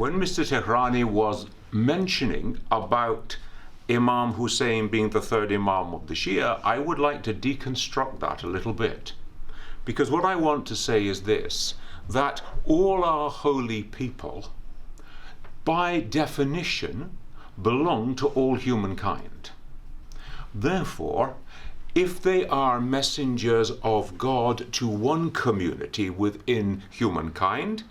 when Mr. Tehrani was mentioning about Imam Husayn being the third Imam of the Shia, I would like to deconstruct that a little bit. Because what I want to say is this, that all our holy people, by definition, belong to all humankind. Therefore, if they are messengers of God to one community within humankind,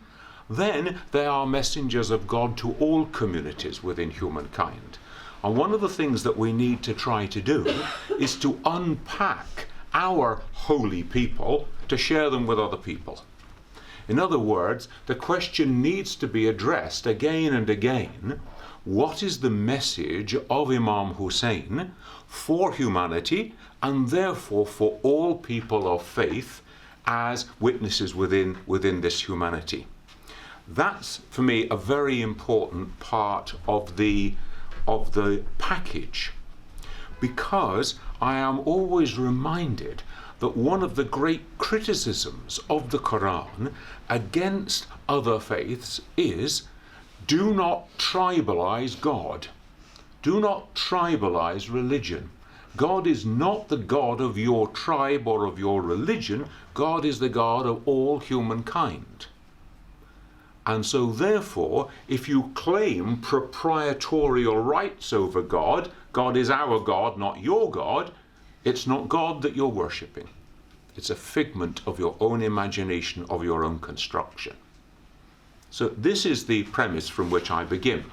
then they are messengers of God to all communities within humankind. And one of the things that we need to try to do is to unpack our holy people to share them with other people. In other words, the question needs to be addressed again and again, what is the message of Imam Husayn for humanity and therefore for all people of faith as witnesses within this humanity? That's, for me, a very important part of the package, because I am always reminded that one of the great criticisms of the Quran against other faiths is, do not tribalize God. Do not tribalize religion. God is not the God of your tribe or of your religion. God is the God of all humankind. And so therefore, if you claim proprietorial rights over God, God is our God, not your God, it's not God that you're worshipping. It's a figment of your own imagination, of your own construction. So this is the premise from which I begin.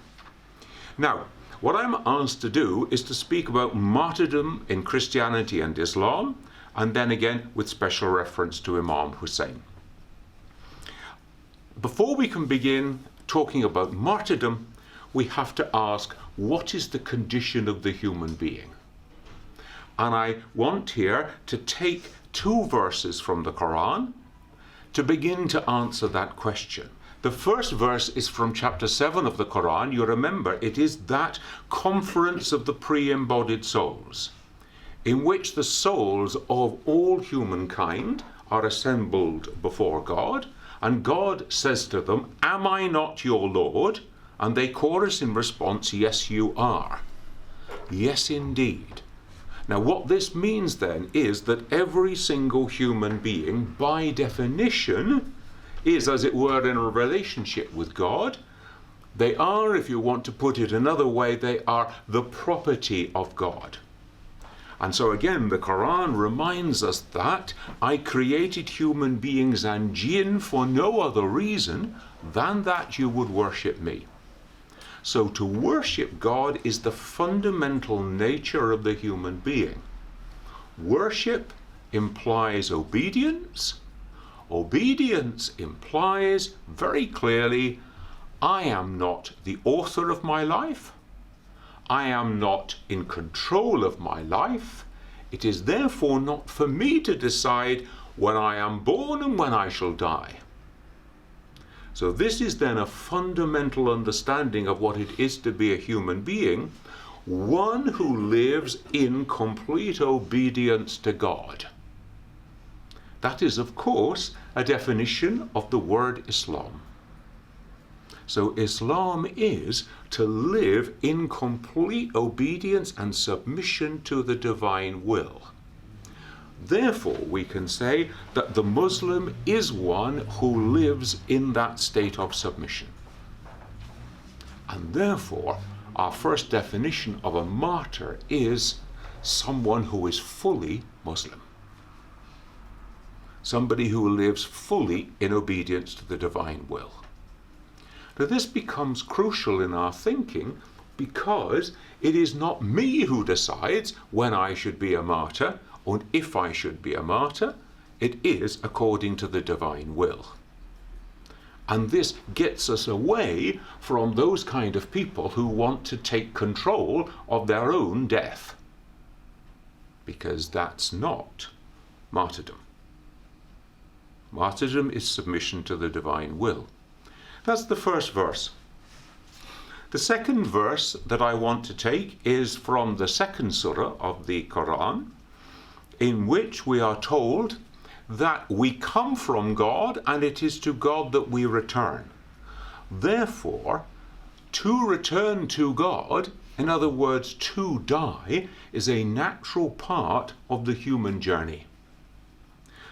Now, what I'm asked to do is to speak about martyrdom in Christianity and Islam, and then again with special reference to Imam Husayn. Before we can begin talking about martyrdom, we have to ask, what is the condition of the human being? And I want here to take two verses from the Quran to begin to answer that question. The first verse is from chapter 7 of the Quran. You remember, it is that conference of the pre-embodied souls, in which the souls of all humankind are assembled before God, and God says to them, am I not your Lord? And they chorus in response, yes, you are. Yes, indeed. Now, what this means then is that every single human being, by definition, is, as it were, in a relationship with God. They are, if you want to put it another way, they are the property of God. And so again, the Quran reminds us that I created human beings and jinn for no other reason than that you would worship me. So to worship God is the fundamental nature of the human being. Worship implies obedience. Obedience implies very clearly, I am not the author of my life. I am not in control of my life. It is therefore not for me to decide when I am born and when I shall die. So this is then a fundamental understanding of what it is to be a human being, one who lives in complete obedience to God. That is, of course, a definition of the word Islam. So Islam is to live in complete obedience and submission to the divine will. Therefore, we can say that the Muslim is one who lives in that state of submission. And therefore, our first definition of a martyr is someone who is fully Muslim. Somebody who lives fully in obedience to the divine will. Now, this becomes crucial in our thinking because it is not me who decides when I should be a martyr and if I should be a martyr. It is according to the divine will. And this gets us away from those kind of people who want to take control of their own death, because that's not martyrdom. Martyrdom is submission to the divine will. That's the first verse. The second verse that I want to take is from the second surah of the Quran, in which we are told that we come from God and it is to God that we return. Therefore, to return to God, in other words, to die, is a natural part of the human journey.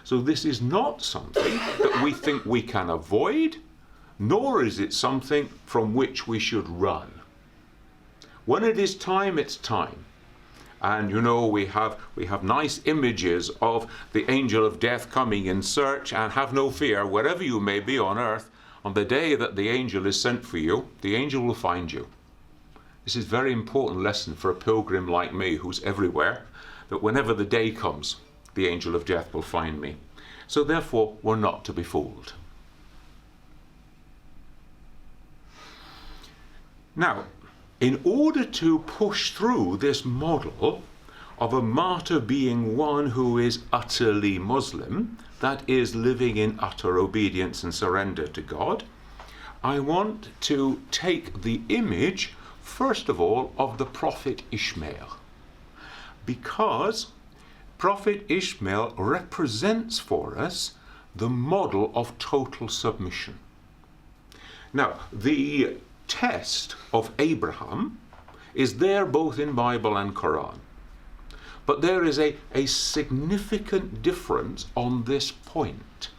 So this is not something that we think we can avoid, nor is it something from which we should run. When it is time, it's time. And you know, we have nice images of the angel of death coming in search, and have no fear, wherever you may be on earth, on the day that the angel is sent for you, the angel will find you. This is a very important lesson for a pilgrim like me who's everywhere, that whenever the day comes, the angel of death will find me. So therefore, we're not to be fooled. Now, in order to push through this model of a martyr being one who is utterly Muslim, that is, living in utter obedience and surrender to God, I want to take the image, first of all, of the prophet Ishmael. Because prophet Ishmael represents for us the model of total submission. Now, the test of Abraham is there both in Bible and Quran. But there is a significant difference on this point,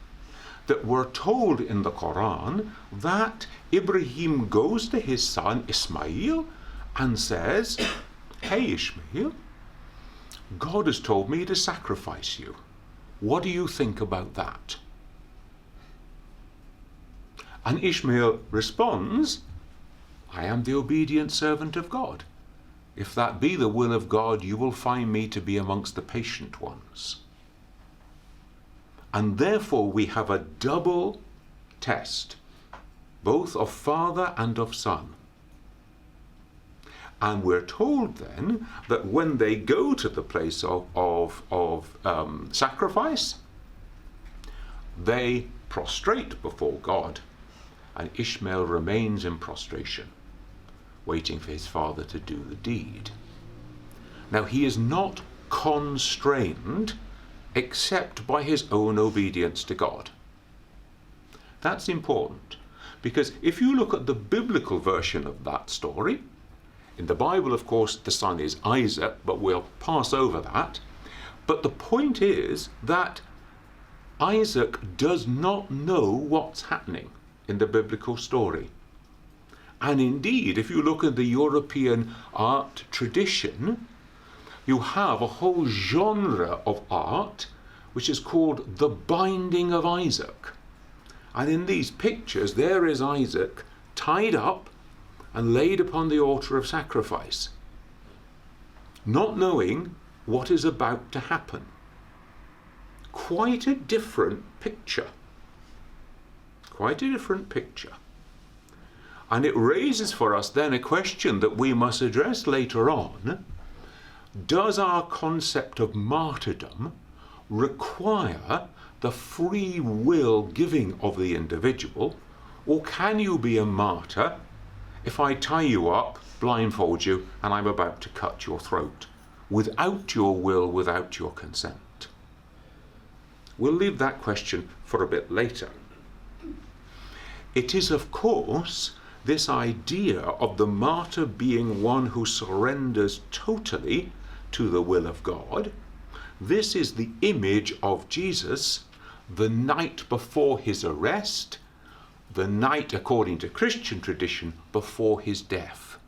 that we're told in the Quran that Ibrahim goes to his son Ismail and says, "Hey Ishmael, God has told me to sacrifice you. What do you think about that?" And Ishmael responds, "I am the obedient servant of God. If that be the will of God, you will find me to be amongst the patient ones." And therefore we have a double test, both of father and of son. And we're told then that when they go to the place of sacrifice, they prostrate before God, and Ishmael remains in prostration, waiting for his father to do the deed. Now, he is not constrained except by his own obedience to God. That's important, because if you look at the biblical version of that story, in the Bible, of course, the son is Isaac, but we'll pass over that. But the point is that Isaac does not know what's happening in the biblical story. And indeed, if you look at the European art tradition, you have a whole genre of art which is called the binding of Isaac. And in these pictures, there is Isaac tied up and laid upon the altar of sacrifice, not knowing what is about to happen. Quite a different picture. Quite a different picture. And it raises for us then a question that we must address later on. Does our concept of martyrdom require the free will giving of the individual, or can you be a martyr if I tie you up, blindfold you, and I'm about to cut your throat, without your will, without your consent? We'll leave that question for a bit later. It is, of course, this idea of the martyr being one who surrenders totally to the will of God. This is the image of Jesus the night before his arrest, the night, according to Christian tradition, before his death.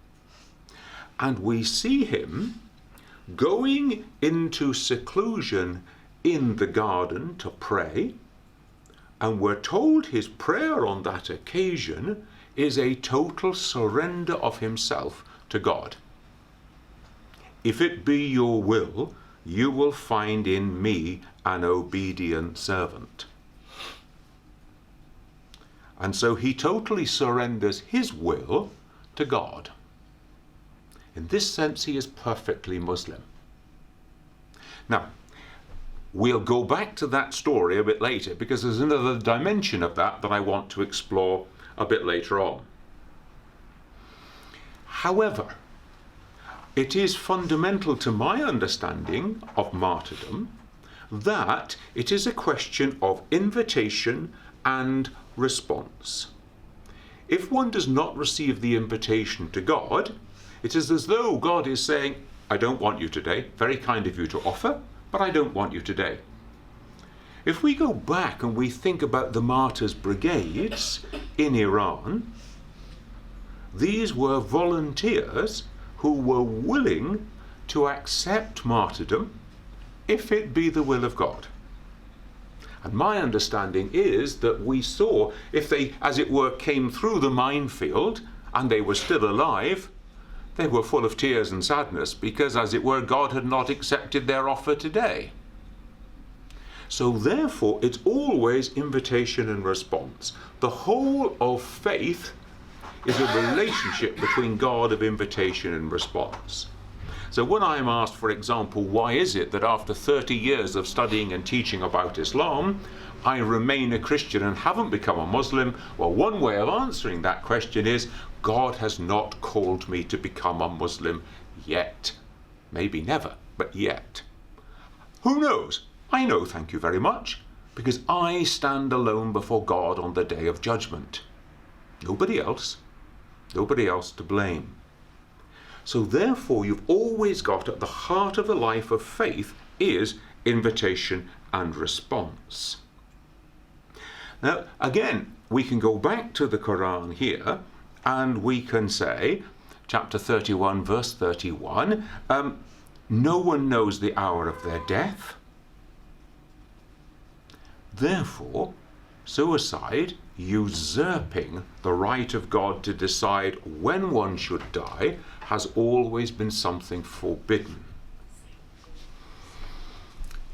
And we see him going into seclusion in the garden to pray, and we're told his prayer on that occasion is a total surrender of himself to God. If it be your will, you will find in me an obedient servant. And so he totally surrenders his will to God. In this sense, he is perfectly Muslim. Now, we'll go back to that story a bit later, because there's another dimension of that I want to explore a bit later on. However, it is fundamental to my understanding of martyrdom that it is a question of invitation and response. if one does not receive the invitation to God, it is as though God is saying, I don't want you today. Very kind of you to offer, but I don't want you today. If we go back and we think about the martyrs' brigades in Iran, these were volunteers who were willing to accept martyrdom if it be the will of God. And my understanding is that we saw, if they, as it were, came through the minefield and they were still alive, they were full of tears and sadness because, as it were, God had not accepted their offer today. So therefore, it's always invitation and response. The whole of faith is a relationship between God of invitation and response. So when I am asked, for example, why is it that after 30 years of studying and teaching about Islam, I remain a Christian and haven't become a Muslim? Well, one way of answering that question is, God has not called me to become a Muslim yet. Maybe never, but yet. Who knows? I know, thank you very much, because I stand alone before God on the day of judgment. Nobody else to blame. So therefore, you've always got at the heart of the life of faith is invitation and response. Now, again, we can go back to the Quran here, and we can say, chapter 31, verse 31, no one knows the hour of their death. Therefore, suicide, usurping the right of God to decide when one should die, has always been something forbidden.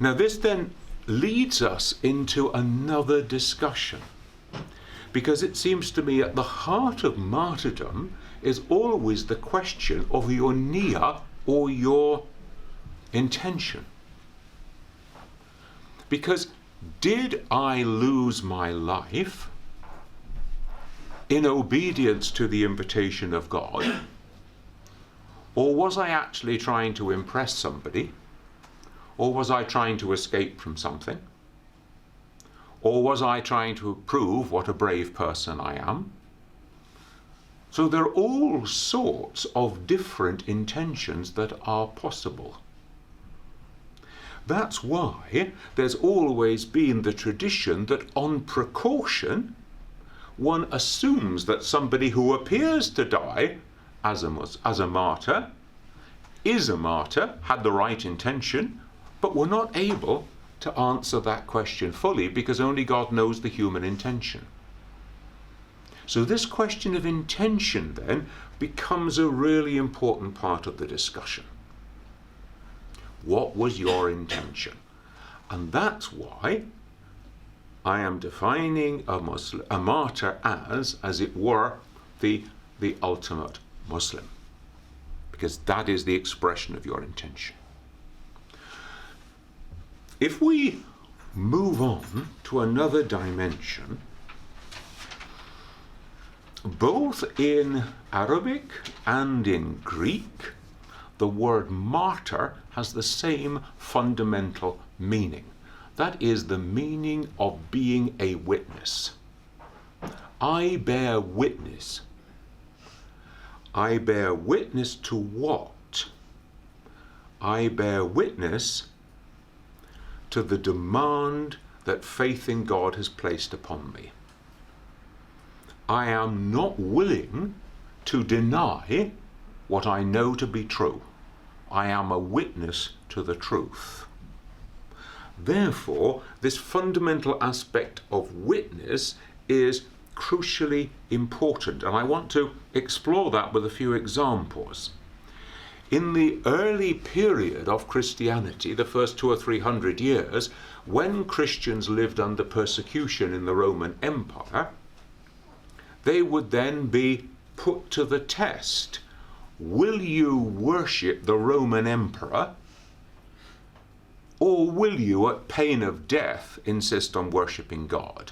Now this then leads us into another discussion, because it seems to me at the heart of martyrdom is always the question of your niyyah, or your intention. Because did I lose my life in obedience to the invitation of God? Or was I actually trying to impress somebody? Or was I trying to escape from something? Or was I trying to prove what a brave person I am? So there are all sorts of different intentions that are possible. That's why there's always been the tradition that on precaution, one assumes that somebody who appears to die as a martyr, is a martyr, had the right intention, but we're not able to answer that question fully because only God knows the human intention. So this question of intention then becomes a really important part of the discussion. What was your intention? And that's why I am defining a martyr as it were, the ultimate Muslim, because that is the expression of your intention. If we move on to another dimension, both in Arabic and in Greek, the word martyr has the same fundamental meaning. That is the meaning of being a witness. I bear witness. I bear witness to what? I bear witness to the demand that faith in God has placed upon me. I am not willing to deny what I know to be true. I am a witness to the truth. Therefore, this fundamental aspect of witness is crucially important, and I want to explore that with a few examples. In the early period of Christianity, the first 200 or 300 years, when Christians lived under persecution in the Roman Empire, they would then be put to the test. Will you worship the Roman emperor, or will you, at pain of death, insist on worshipping God?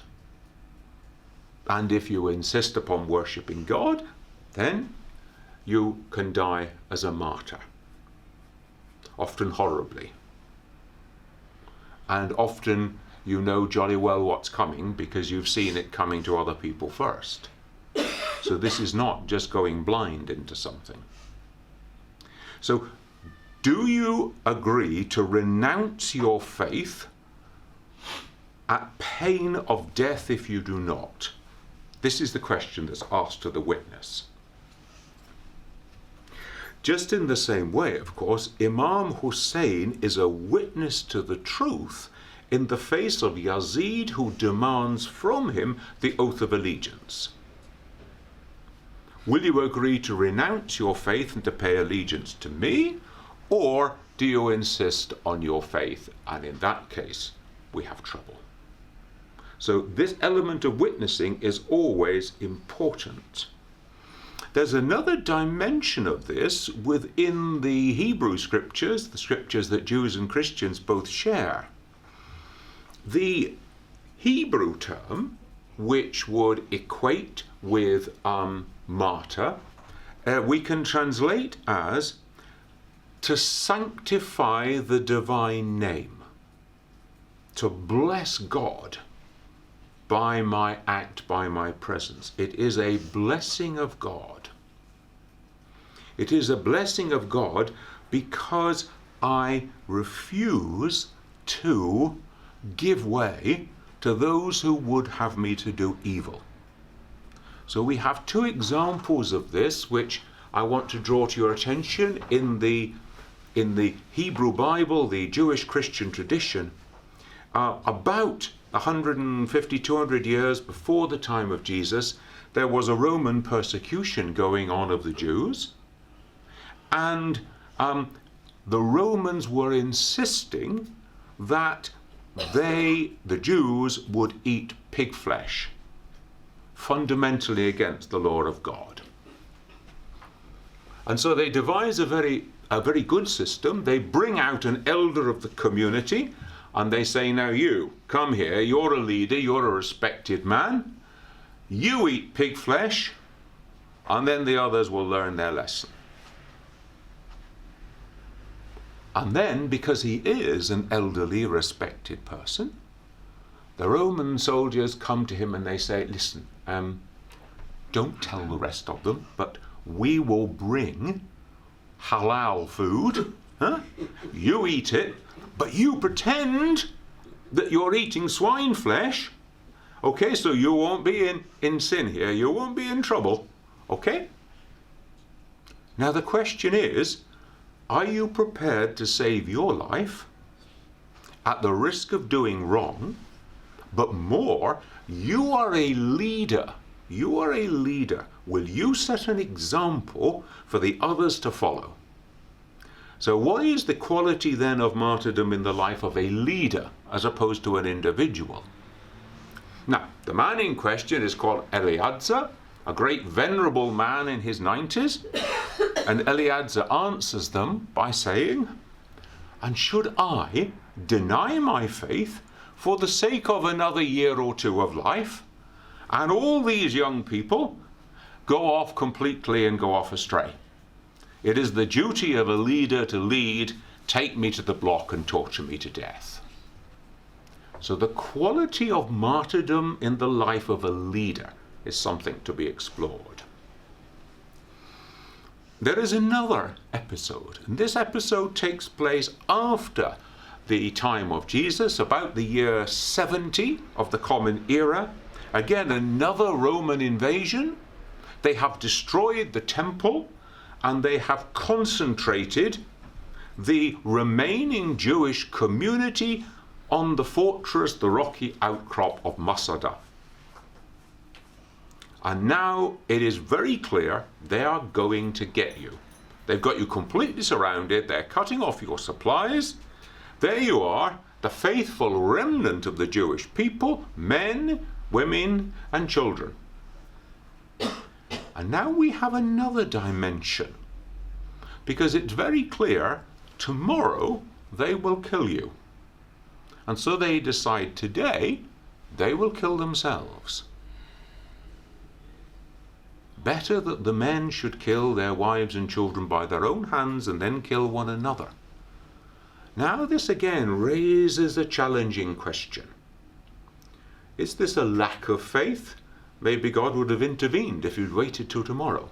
And if you insist upon worshipping God, then you can die as a martyr, often horribly. And often you know jolly well what's coming because you've seen it coming to other people first. So this is not just going blind into something. So do you agree to renounce your faith at pain of death if you do not? This is the question that's asked to the witness. Just in the same way, of course, Imam Husayn is a witness to the truth in the face of Yazid, who demands from him the oath of allegiance. Will you agree to renounce your faith and to pay allegiance to me, or do you insist on your faith? And in that case, we have trouble. So this element of witnessing is always important. There's another dimension of this within the Hebrew scriptures, the scriptures that Jews and Christians both share. The Hebrew term, which would equate with martyr, we can translate as to sanctify the divine name, to bless God by my act, by my presence. It is a blessing of God. It is a blessing of God because I refuse to give way to those who would have me to do evil. So we have two examples of this which I want to draw to your attention in the Hebrew Bible, the Jewish Christian tradition. About 150, 200 years before the time of Jesus, there was a Roman persecution going on of the Jews, and the Romans were insisting that the Jews, would eat pig flesh, fundamentally against the law of God. And so they devise a very good system. They bring out an elder of the community, and they say, now you, come here, you're a leader, you're a respected man, you eat pig flesh, and then the others will learn their lesson. And then, because he is an elderly, respected person, the Roman soldiers come to him and they say, listen, don't tell the rest of them, but we will bring halal food, you eat it, but you pretend that you're eating swine flesh, okay, so you won't be in sin here, you won't be in trouble, okay? Now the question is, are you prepared to save your life at the risk of doing wrong? But more, you are a leader. You are a leader. Will you set an example for the others to follow? So what is the quality then of martyrdom in the life of a leader as opposed to an individual? Now, the man in question is called Eleazar, a great venerable man in his 90s. And Eleazar answers them by saying, and should I deny my faith for the sake of another year or two of life, and all these young people go off completely and go off astray? It is the duty of a leader to lead, take me to the block and torture me to death. So the quality of martyrdom in the life of a leader is something to be explored. There is another episode, and this episode takes place after the time of Jesus, about the year 70 of the Common Era. Again, another Roman invasion. They have destroyed the temple, and they have concentrated the remaining Jewish community on the fortress, the rocky outcrop of Masada. And now it is very clear they are going to get you. They've got you completely surrounded. They're cutting off your supplies. There you are, the faithful remnant of the Jewish people, men, women, and children. And now we have another dimension, because it's very clear tomorrow they will kill you. And so they decide today they will kill themselves. Better that the men should kill their wives and children by their own hands and then kill one another. Now this again raises a challenging question. Is this a lack of faith maybe God would have intervened if you'd waited till tomorrow?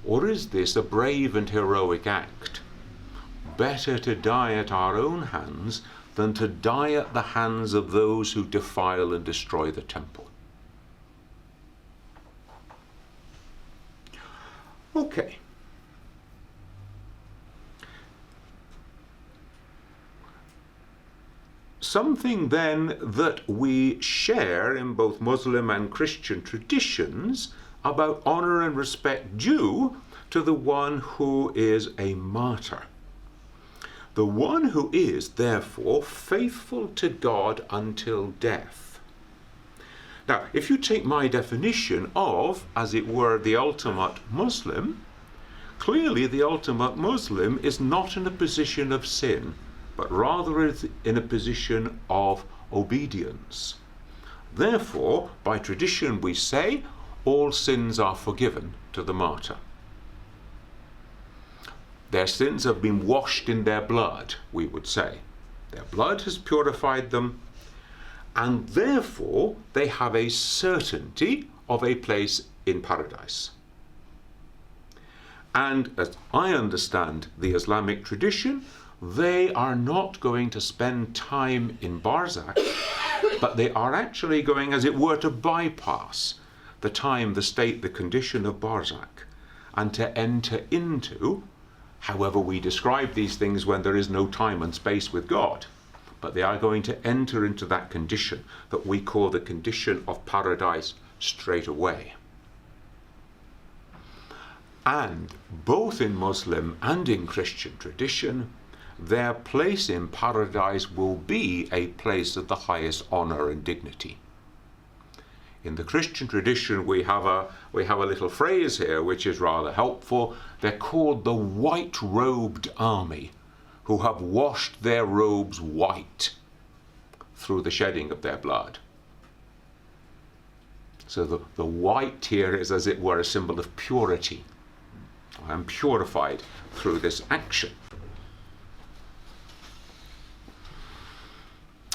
Or is this a brave and heroic act? Better to die at our own hands than to die at the hands of those who defile and destroy the temple. Okay. Something then that we share in both Muslim and Christian traditions about honor and respect due to the one who is a martyr. The one who is, therefore, faithful to God until death. Now, if you take my definition of, as it were, the ultimate Muslim, clearly the ultimate Muslim is not in a position of sin, but rather is in a position of obedience. Therefore, by tradition we say, all sins are forgiven to the martyr. Their sins have been washed in their blood, we would say. Their blood has purified them, and therefore they have a certainty of a place in paradise. And as I understand the Islamic tradition, they are not going to spend time in Barzakh, but they are actually going, as it were, to bypass the time, the state, the condition of Barzakh, and to enter into, however we describe these things when there is no time and space with God, but they are going to enter into that condition that we call the condition of paradise straight away. And both in Muslim and in Christian tradition, their place in paradise will be a place of the highest honor and dignity. In the Christian tradition, we have a little phrase here which is rather helpful. They're called the white-robed army, who have washed their robes white through the shedding of their blood. So the white here is, as it were, a symbol of purity. I am purified through this action.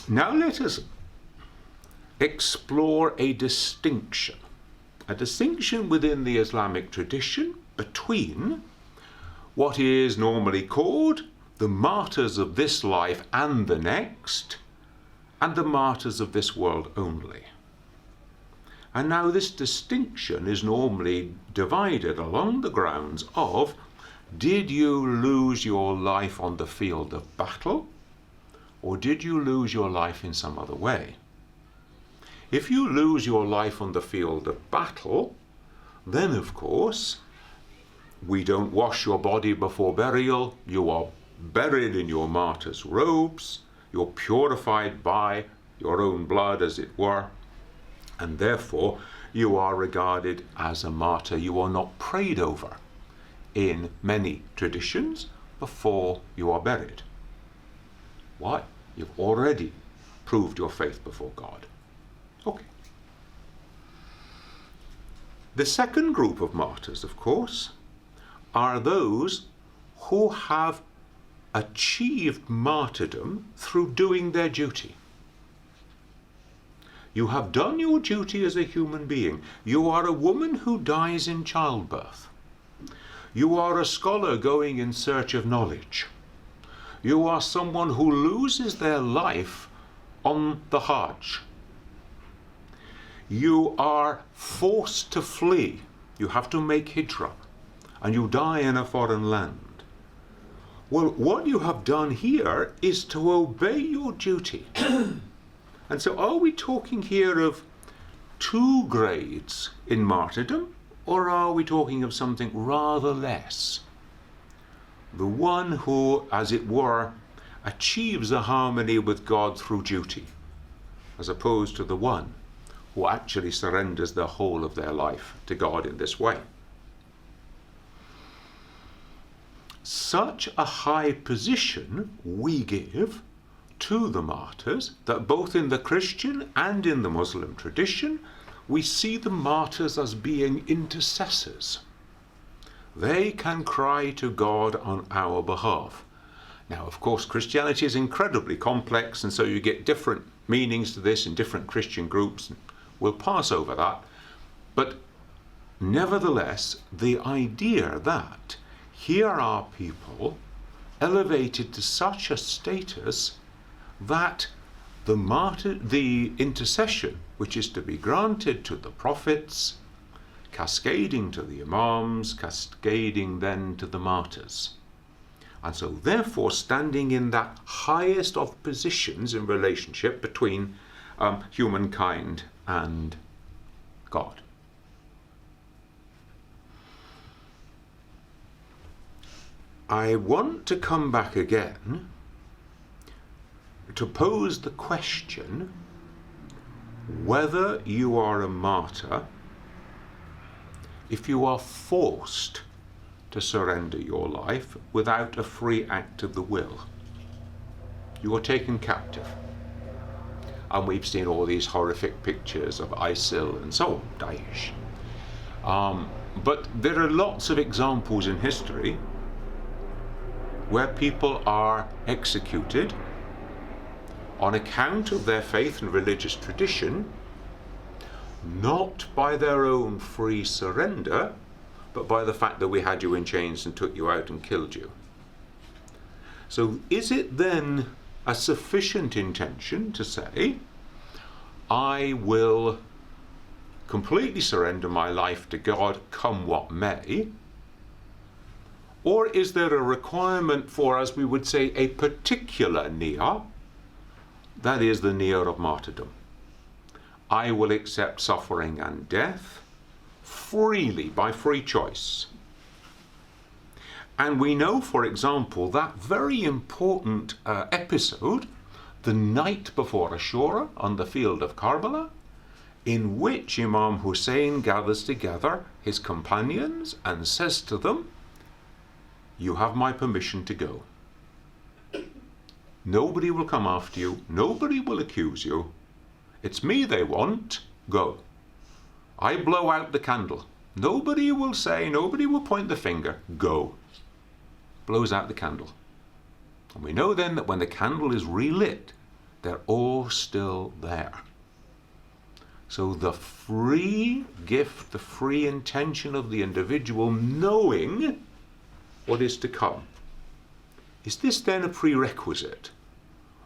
Now let us explore a distinction within the Islamic tradition between what is normally called the martyrs of this life and the next, and the martyrs of this world only. And now this distinction is normally divided along the grounds of, did you lose your life on the field of battle, or did you lose your life in some other way? If you lose your life on the field of battle, then of course, we don't wash your body before burial. You are buried in your martyr's robes. You're purified by your own blood, as it were. And therefore, you are regarded as a martyr. You are not prayed over in many traditions before you are buried. Why? You've already proved your faith before God. Okay. The second group of martyrs, of course, are those who have achieved martyrdom through doing their duty. You have done your duty as a human being. You are a woman who dies in childbirth. You are a scholar going in search of knowledge. You are someone who loses their life on the Hajj. You are forced to flee. You have to make hijrah, and you die in a foreign land. Well, what you have done here is to obey your duty. And so are we talking here of two grades in martyrdom, or are we talking of something rather less? The one who, as it were, achieves a harmony with God through duty, as opposed to the one who actually surrenders the whole of their life to God in this way. Such a high position we give to the martyrs that both in the Christian and in the Muslim tradition, we see the martyrs as being intercessors. They can cry to God on our behalf. Now, of course, Christianity is incredibly complex, and so you get different meanings to this in different Christian groups. we'll pass over that. But nevertheless, the idea that here are people elevated to such a status that the intercession which is to be granted to the prophets, cascading to the imams, cascading then to the martyrs. And so therefore standing in that highest of positions in relationship between humankind and God. I want to come back again to pose the question whether you are a martyr if you are forced to surrender your life without a free act of the will. You are taken captive. And we've seen all these horrific pictures of ISIL and so on, Daesh. But there are lots of examples in history where people are executed on account of their faith and religious tradition, not by their own free surrender, but by the fact that we had you in chains and took you out and killed you. So is it then a sufficient intention to say, I will completely surrender my life to God, come what may? Or is there a requirement for, as we would say, a particular niyyah, that is the niyyah of martyrdom? I will accept suffering and death freely, by free choice. And we know, for example, that very important episode, the night before Ashura on the field of Karbala, in which Imam Husayn gathers together his companions and says to them, you have my permission to go. Nobody will come after you. Nobody will accuse you. It's me they want. Go. I blow out the candle. Nobody will say, nobody will point the finger. Go. Blows out the candle. And we know then that when the candle is relit, they're all still there. So the free gift, the free intention of the individual knowing what is to come. Is this then a prerequisite?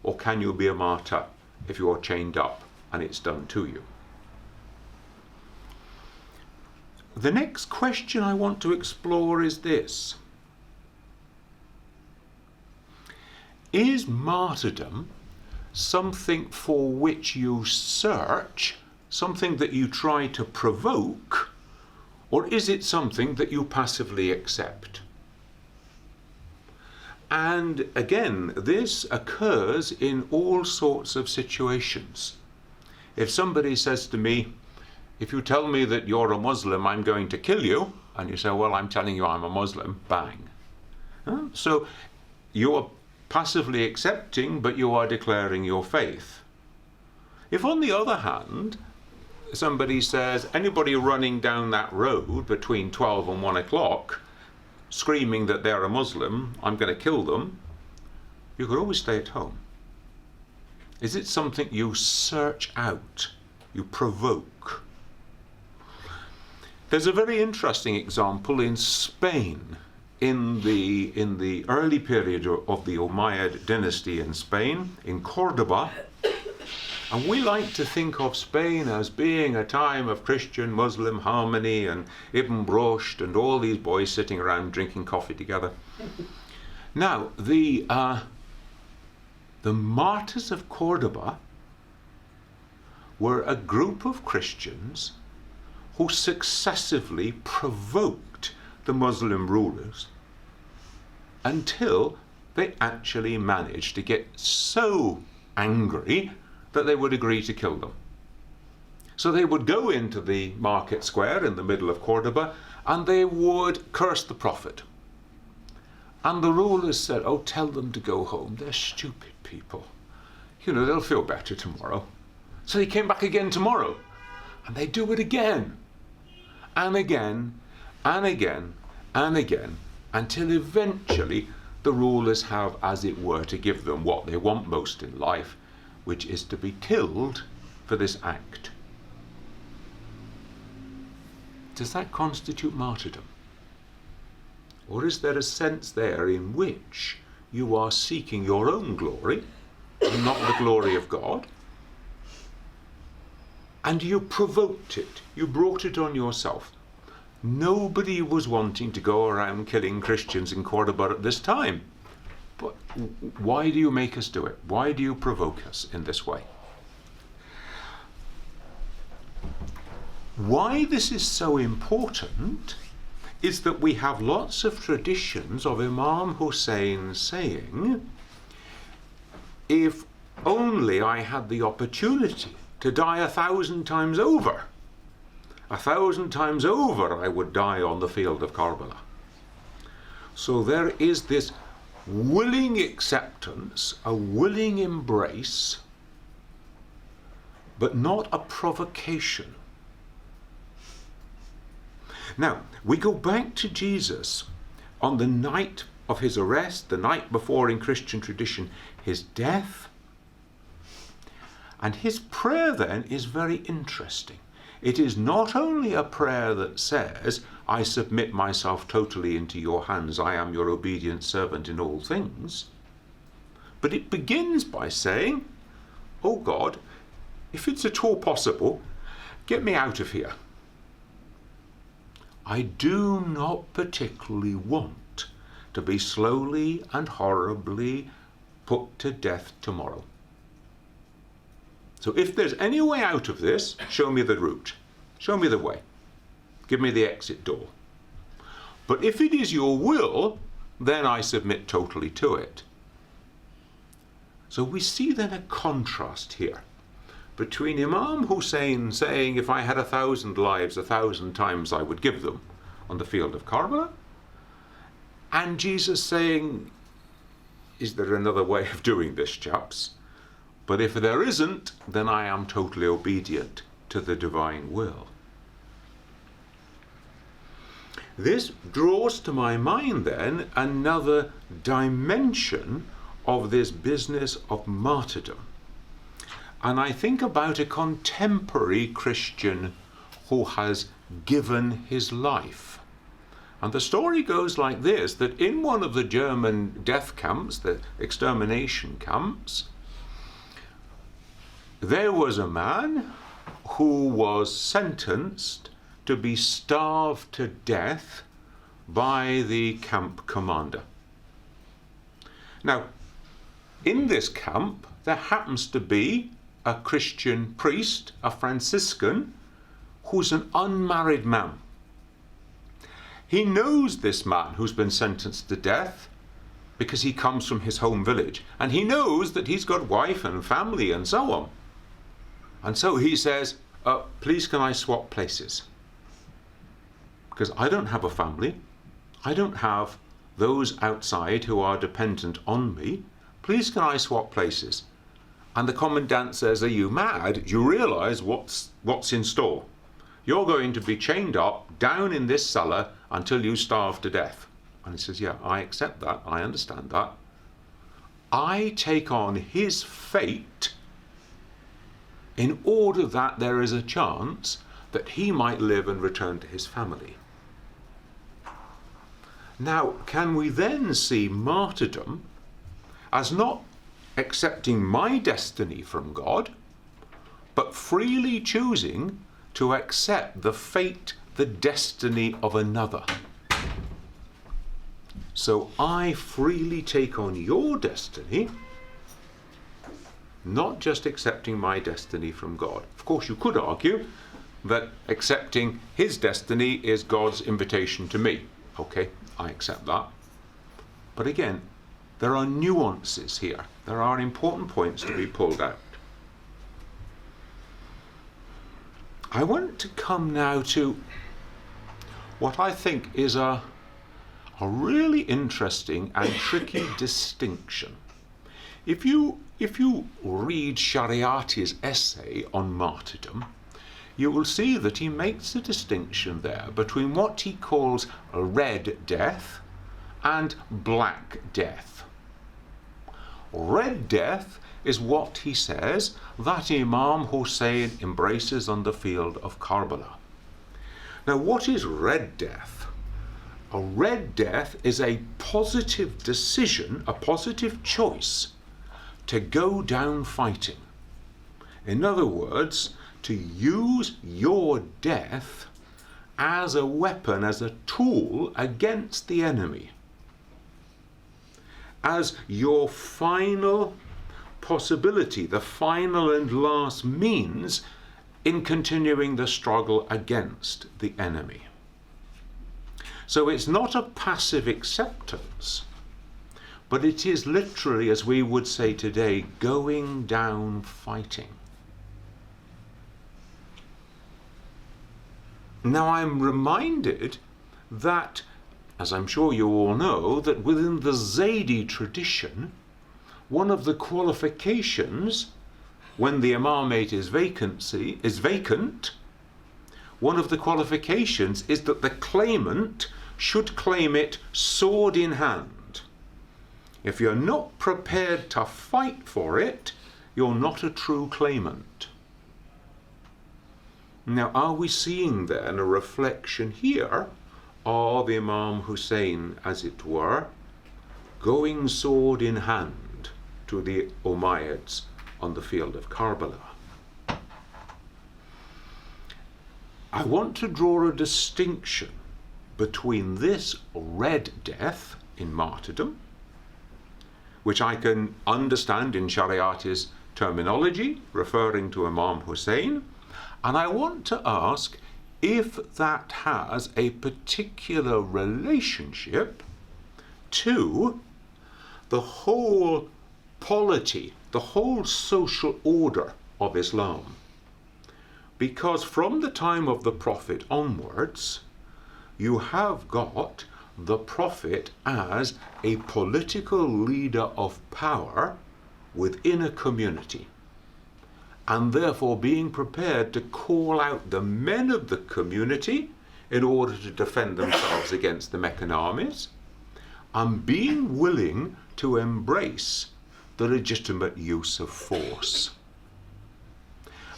Or can you be a martyr if you are chained up and it's done to you? The next question I want to explore is this. Is martyrdom something for which you search, something that you try to provoke, or is it something that you passively accept? And again, this occurs in all sorts of situations. If somebody says to me, if you tell me that you're a Muslim, I'm going to kill you, and you say, well, I'm telling you I'm a Muslim, bang. So you are passively accepting, but you are declaring your faith. If on the other hand, somebody says, anybody running down that road between 12 and 1 o'clock, screaming that they're a Muslim, I'm going to kill them, you could always stay at home. Is it something you search out, you provoke? There's a very interesting example in Spain, in the early period of the Umayyad dynasty in Spain, in Cordoba. And we like to think of Spain as being a time of Christian-Muslim harmony and Ibn Rushd and all these boys sitting around drinking coffee together. Now, the martyrs of Cordoba were a group of Christians who successively provoked the Muslim rulers until they actually managed to get so angry that they would agree to kill them. So they would go into the market square in the middle of Cordoba and they would curse the Prophet. And the rulers said, oh, tell them to go home. They're stupid people. You know, they'll feel better tomorrow. So they came back again tomorrow and they do it again and again and again and again until eventually the rulers have, as it were, to give them what they want most in life, which is to be killed for this act. does that constitute martyrdom? Or is there a sense there in which you are seeking your own glory, and not the glory of God? And you provoked it. You brought it on yourself. Nobody was wanting to go around killing Christians in Cordoba at this time. But why do you make us do it? Why do you provoke us in this way? Why this is so important is that we have lots of traditions of Imam Husayn saying, if only I had the opportunity to die 1,000 times over, 1,000 times over I would die on the field of Karbala. So there is this willing acceptance, a willing embrace, but not a provocation. Now, we go back to Jesus on the night of his arrest, the night before in Christian tradition, his death. And his prayer then is very interesting. It is not only a prayer that says, I submit myself totally into your hands, I am your obedient servant in all things, but it begins by saying, oh God, if it's at all possible, get me out of here. I do not particularly want to be slowly and horribly put to death tomorrow. So if there's any way out of this, show me the route. Show me the way. Give me the exit door. But if it is your will, then I submit totally to it. So we see then a contrast here between Imam Husayn saying, if I had 1,000 lives, 1,000 times I would give them on the field of Karbala, and Jesus saying, is there another way of doing this, chaps? But if there isn't, then I am totally obedient to the divine will. This draws to my mind then another dimension of this business of martyrdom. And I think about a contemporary Christian who has given his life. And the story goes like this, that in one of the German death camps, the extermination camps, there was a man who was sentenced to be starved to death by the camp commander. Now, in this camp, there happens to be a Christian priest, a Franciscan, who's an unmarried man. He knows this man who's been sentenced to death because he comes from his home village, and he knows that he's got wife and family and so on. And so he says, please can I swap places? Because I don't have a family. I don't have those outside who are dependent on me. Please can I swap places? And the commandant says, are you mad? Do you realize what's in store? You're going to be chained up down in this cellar until you starve to death. And he says, yeah, I accept that. I understand that. I take on his fate in order that there is a chance that he might live and return to his family. Now, can we then see martyrdom as not accepting my destiny from God, but freely choosing to accept the fate, the destiny of another? So I freely take on your destiny, not just accepting my destiny from God. Of course, you could argue that accepting his destiny is God's invitation to me. Okay, I accept that. But again, there are nuances here. There are important points to be pulled out. I want to come now to what I think is a really interesting and tricky distinction. If you read Shariati's essay on martyrdom, you will see that he makes a distinction there between what he calls a red death and black death. Red death is what he says that Imam Husayn embraces on the field of Karbala. Now, what is red death? A red death is a positive decision, a positive choice to go down fighting. In other words, to use your death as a weapon, as a tool against the enemy, as your final possibility, the final and last means in continuing the struggle against the enemy. So it's not a passive acceptance, but it is literally, as we would say today, going down fighting. Now, I'm reminded that, as I'm sure you all know, that within the Zaydi tradition, one of the qualifications when the imamate is vacant, one of the qualifications is that the claimant should claim it sword in hand. If you're not prepared to fight for it, you're not a true claimant. Now, are we seeing then a reflection here of Imam Husayn, as it were, going sword in hand to the Umayyads on the field of Karbala? I want to draw a distinction between this red death in martyrdom, which I can understand in Shariati's terminology, referring to Imam Husayn, and I want to ask if that has a particular relationship to the whole polity, the whole social order of Islam. Because from the time of the Prophet onwards, you have got the Prophet as a political leader of power within a community, and therefore being prepared to call out the men of the community in order to defend themselves against the Meccan armies, and being willing to embrace the legitimate use of force.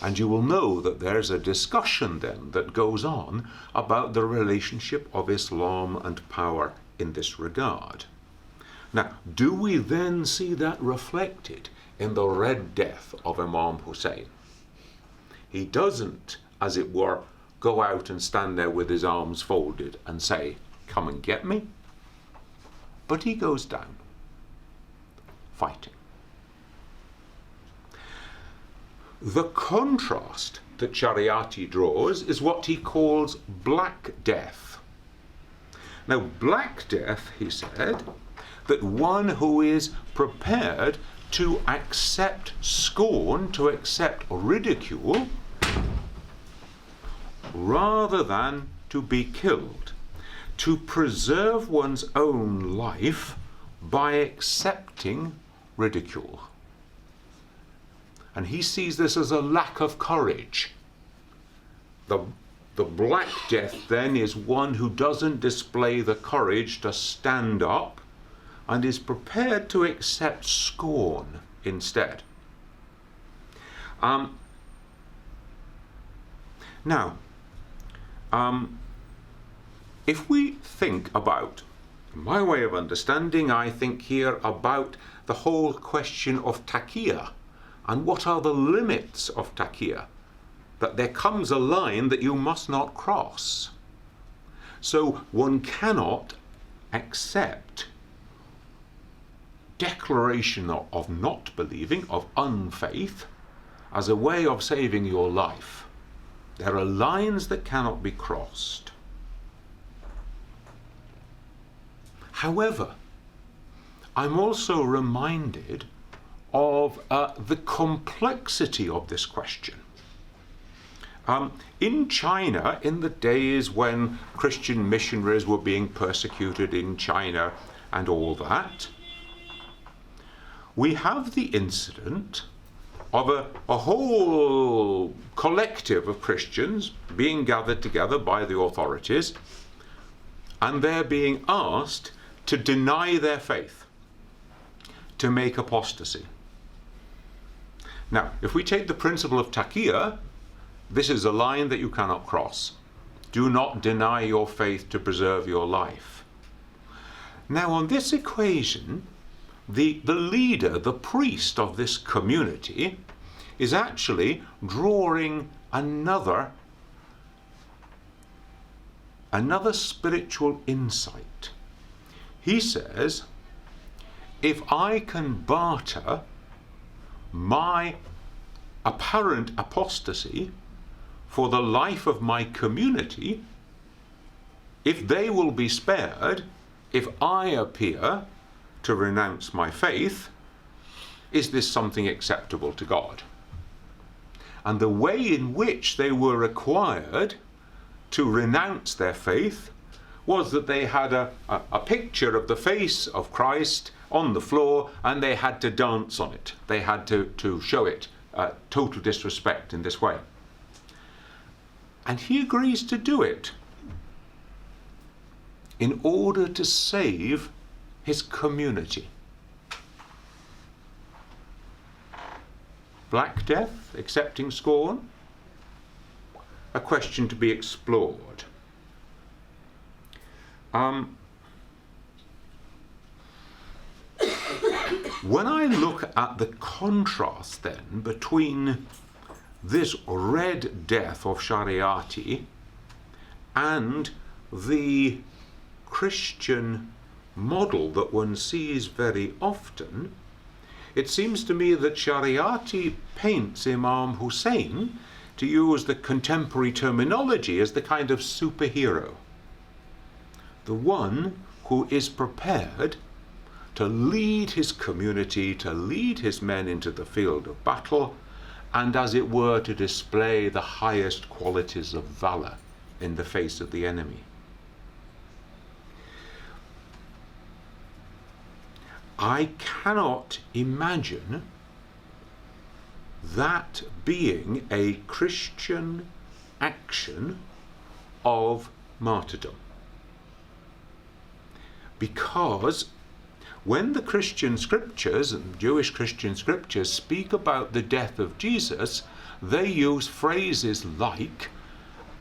And you will know that there's a discussion then that goes on about the relationship of Islam and power in this regard. Now, do we then see that reflected in the red death of Imam Husayn? He doesn't, as it were, go out and stand there with his arms folded and say, "Come and get me." But he goes down, fighting. The contrast that Shariati draws is what he calls black death. Now, black death, he said, that one who is prepared to accept scorn, to accept ridicule, rather than to be killed, to preserve one's own life by accepting ridicule. And he sees this as a lack of courage. The black death then is one who doesn't display the courage to stand up and is prepared to accept scorn instead. If we think about, my way of understanding, I think here about the whole question of taqiyya. And what are the limits of taqiyya? That there comes a line that you must not cross. So one cannot accept declaration of not believing, of unfaith, as a way of saving your life. There are lines that cannot be crossed. However, I'm also reminded of the complexity of this question. In China, in the days when Christian missionaries were being persecuted in China and all that, we have the incident of a whole collective of Christians being gathered together by the authorities, and they're being asked to deny their faith, to make apostasy. Now, if we take the principle of taqiyya, this is a line that you cannot cross. Do not deny your faith to preserve your life. Now, on this occasion, the leader, the priest of this community, is actually drawing another spiritual insight. He says, if I can barter my apparent apostasy for the life of my community, if they will be spared, if I appear to renounce my faith, is this something acceptable to God? And the way in which they were required to renounce their faith was that they had a picture of the face of Christ on the floor, and they had to dance on it. They had to show it total disrespect in this way. And he agrees to do it in order to save his community. Black Death, accepting scorn, a question to be explored. When I look at the contrast then between this Red Death of Shariati and the Christian model that one sees very often, it seems to me that Shariati paints Imam Husayn, to use the contemporary terminology, as the kind of superhero. The one who is prepared to lead his community, to lead his men into the field of battle, and as it were to display the highest qualities of valor in the face of the enemy. I cannot imagine that being a Christian action of martyrdom. Because when the Christian scriptures and Jewish Christian scriptures speak about the death of Jesus, they use phrases like,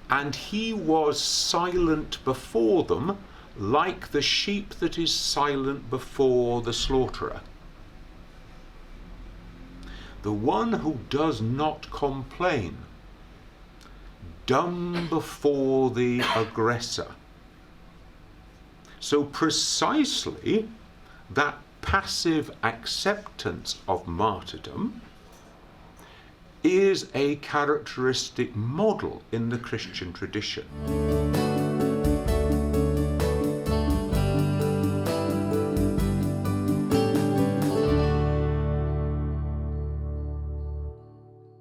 and he was silent before them, like the sheep that is silent before the slaughterer. The one who does not complain, dumb before the aggressor. So precisely that passive acceptance of martyrdom is a characteristic model in the Christian tradition.